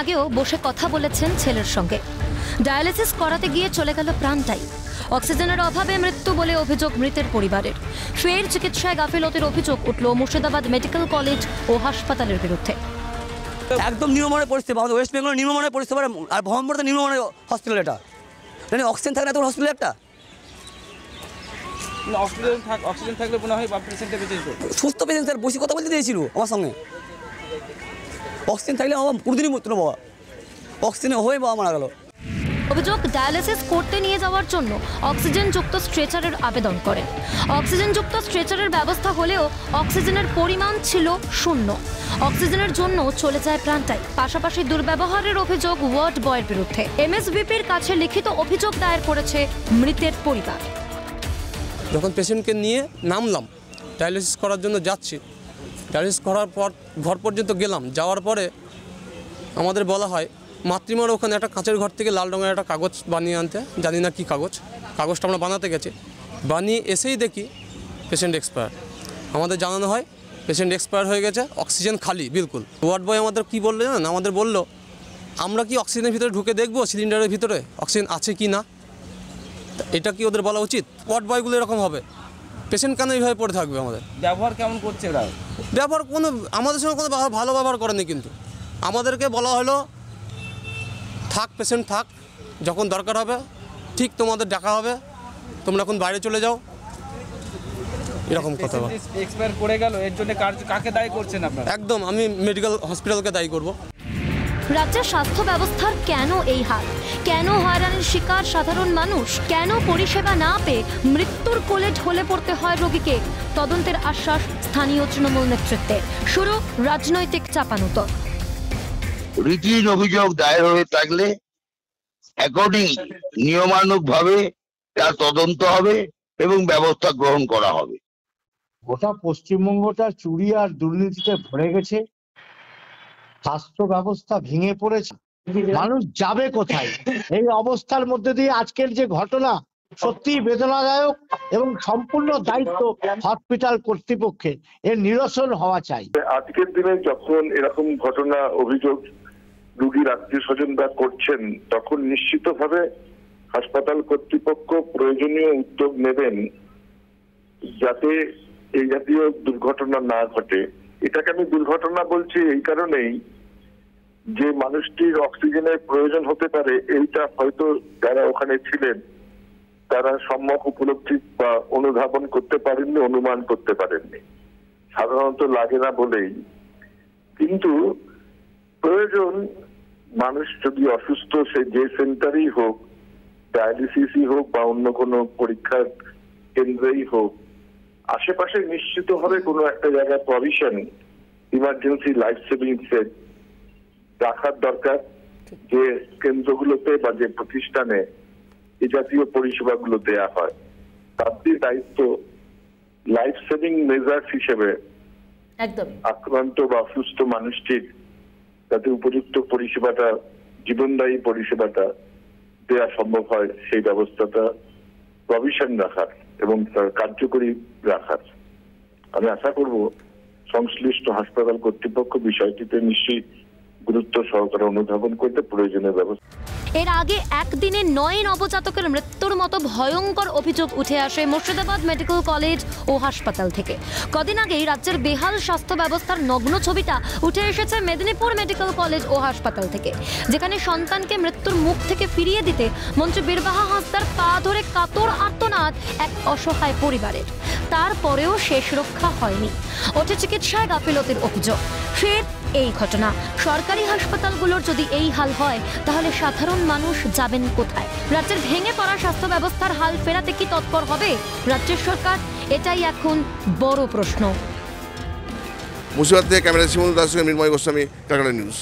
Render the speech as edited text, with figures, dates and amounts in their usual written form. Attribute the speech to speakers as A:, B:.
A: আগেও বসে কথা বলেছেন ছেলের সঙ্গে। ডায়ালিসিস করাতে গিয়ে চলে গেল প্রাণটাই। অক্সিজেনের অভাবে মৃত্যু বলে অভিযোগ মৃতের পরিবারের। ফের চিকিৎসায় গাফিলতির অভিযোগ উঠল মুর্শিদাবাদ মেডিকেল কলেজ ও হাসপাতালের বিরুদ্ধে।
B: একদম নিম্নমানের পরিস্থিতি, ওয়েস্ট বেঙ্গল নিম্নমানের পরিস্থিতি, আর ভ্রমণপুরে নিম্নমানের হসপিটাল। এটা মানে অক্সিজেন থাকে না তখন হসপিটাল একটা
C: অক্সিজেন থাকলে মনে হয় পেশেন্টটা বেঁচে যেত।
B: সুস্থ পেশেন্ট স্যার বসে কথা বলতে দিয়েছিল আমার সঙ্গে। অক্সিজেন থাকলে আমার পুরোদিনই মরতো না বাবা, অক্সিজেনে হয়ে বাবা মারা গেল।
A: অভিযোগ ডায়ালিসিস করতে নিয়ে যাওয়ার জন্য অক্সিজেনযুক্ত স্ট্রেচারের আবেদন করেন। অক্সিজেনযুক্ত স্ট্রেচারের ব্যবস্থা হলেও অক্সিজেনের পরিমাণ ছিল শূন্য। অক্সিজেনের জন্য চলে যায় প্রাণটাই। পাশাপাশি দুর্ব্যবহারের অভিযোগ ওয়ার্ড বয়ের বিরুদ্ধে। এমএসভিপির কাছে লিখিত অভিযোগ দায়ের করেছে মৃতের পরিবার।
D: যখন পেশেন্টকে নিয়ে নামলাম, ডায়ালিসিস করার জন্য যাচ্ছি, ডায়ালিসিস করার পর ঘর পর্যন্ত গেলাম। যাওয়ার পরে আমাদের বলা হয় মাতৃমার ওখানে একটা কাঁচের ঘর থেকে লাল রঙের একটা কাগজ বানিয়ে আনতে, জানি না কি কাগজটা আমরা বানাতে গেছি, বানিয়ে এসেই দেখি পেশেন্ট এক্সপায়ার। আমাদের জানানো হয় পেশেন্ট এক্সপায়ার হয়ে গেছে, অক্সিজেন খালি বিলকুল। ওয়ার্ড বয় আমাদের কী বললো জানেন? আমাদের বললো আমরা কি অক্সিজেনের ভিতরে ঢুকে দেখবো সিলিন্ডারের ভিতরে অক্সিজেন আছে কি না। এটা কি ওদের বলা উচিত? ওয়ার্ড বয়গুলো এরকম হবে, পেশেন্ট কেন এইভাবে পড়ে থাকবে? আমাদের
C: ব্যবহার কেমন করছে এরা?
D: ব্যবহার কোনো আমাদের সঙ্গে কোনো ভালো ব্যবহার করেনি, কিন্তু আমাদেরকে বলা হলো থাক পেশেন্ট থাক, যখন দরকার হবে ঠিক তোমাদের ডাকা হবে, তোমরা এখন বাইরে চলে যাও, এরকম কথা।
C: এক্সপায়ার করে গেল, এর জন্য কাকে দায়ী করছেন আপনারা?
D: একদম আমি মেডিকেল হসপিটালকে দায়ী করব।
A: রাজ্যের স্বাস্থ্য ব্যবস্থার কেন এই হাল? কেন হয়রানির শিকার সাধারণ মানুষ? কেন পরিষেবা না পেয়ে মৃত্যুর কোলে ঢলে পড়তে হয় রোগীকে? তদন্তের আশ্বাস স্থানীয় তৃণমূল নেতৃত্বে। শুরু রাজনৈতিক চাপানুতর।
E: রীতিহীন অভিযোগ দায়ের হয়ে থাকলে অ্যাকর্ডিং নিয়মানুগভাবে তার তদন্ত হবে এবং ব্যবস্থা গ্রহণ করা হবে।
F: গোটা পশ্চিমবঙ্গটা চুরি আর দুর্নীতিতে ভরে গেছে, স্বাস্থ্য ব্যবস্থা ভেঙে পড়েছে, মানুষ যাবে কোথায়? এই অবস্থার মধ্যে দিয়ে আজকের যে ঘটনা সত্যি বেদনাদায়ক এবং সম্পূর্ণ দায়িত্ব হসপিটাল কর্তৃপক্ষের। এর নিরসন হওয়া চাই।
G: আজকের দিনে যখন এরকম ঘটনা অভিযোগ রোগীর আত্মীয় স্বজনরা করছেন, তখন নিশ্চিতভাবে হাসপাতাল কর্তৃপক্ষ প্রয়োজনীয় উদ্যোগ নেবেন যাতে এই জাতীয় দুর্ঘটনা না ঘটে। এটাকে আমি দুর্ঘটনা বলছি এই কারণেই যে মানুষটির অক্সিজেনের প্রয়োজন হতে পারে, এইটা হয়তো যারা ওখানে ছিলেন তারা সম্যক উপলব্ধি বা অনুধাবন করতে পারেননি, অনুমান করতে পারেননি। সাধারণত লাগে না বলেই। কিন্তু প্রয়োজন, মানুষ যদি অসুস্থ, সে যে সেন্টারেই হোক, ডায়ালিসিসই হোক বা অন্য কোনো পরীক্ষার কেন্দ্রেই হোক, আশেপাশে নিশ্চিতভাবে কোনো একটা জায়গায় provision, emergency life saving set রাখার দরকার, যে কেন্দ্রগুলোতে বা যে প্রতিষ্ঠানে এই জাতীয় পরিষেবাগুলো দেয়া হয়। তাদের দায়িত্ব লাইফ সেভিং মেজার্স হিসেবে আক্রান্ত বা অসুস্থ মানুষটির যাতে উপযুক্ত পরিষেবাটা, জীবনদায়ী পরিষেবাটা দেয়া সম্ভব হয়, সেই ব্যবস্থাটা প্রভিশন রাখার এবং কার্যকরী রাখার। আমি আশা করব সংশ্লিষ্ট হাসপাতাল কর্তৃপক্ষ বিষয়টিতে নিশ্চয়ই গুরুত্ব সহকারে অনুধাবন করতে প্রয়োজনীয় ব্যবস্থা।
A: এর আগে একদিনে 9 নবজাতকের মৃত্যুর মতো ভয়ঙ্কর অভিযোগ উঠে আসে মুর্শিদাবাদ মেডিকেল কলেজ ও হাসপাতাল থেকে। কদিন আগেই রাজ্যের বেহাল স্বাস্থ্য ব্যবস্থার নগ্ন ছবিটা উঠে এসেছে মেদিনীপুর মেডিকেল কলেজ ও হাসপাতাল থেকে, যেখানে সন্তানকে মৃত্যুর মুখ থেকে ফিরিয়ে দিতে মন্ত্রী বীরবাহা হাঁসদার পা ধরে কাতর আর্তনাদ এক অসহায় পরিবারের। তারপরেও শেষ রক্ষা হয়নি, ওঠে চিকিৎসায় গাফিলতির অভিযোগ। ফের এই ঘটনা। সরকারি হাসপাতালগুলোর যদি এই হাল হয়, তাহলে সাধারণ মানুষ যাবেন কোথায়? রাজ্যের ভেঙে পড়া স্বাস্থ্য ব্যবস্থার হাল ফেরাতে কি তৎপর হবে রাজ্যের সরকার? এটাই এখন বড় প্রশ্ন।
H: মুর্শিদাবাদ থেকে ক্যামেরা শিমুল দাস, মৃন্ময় গোস্বামী, ক্যালকাটা নিউজ।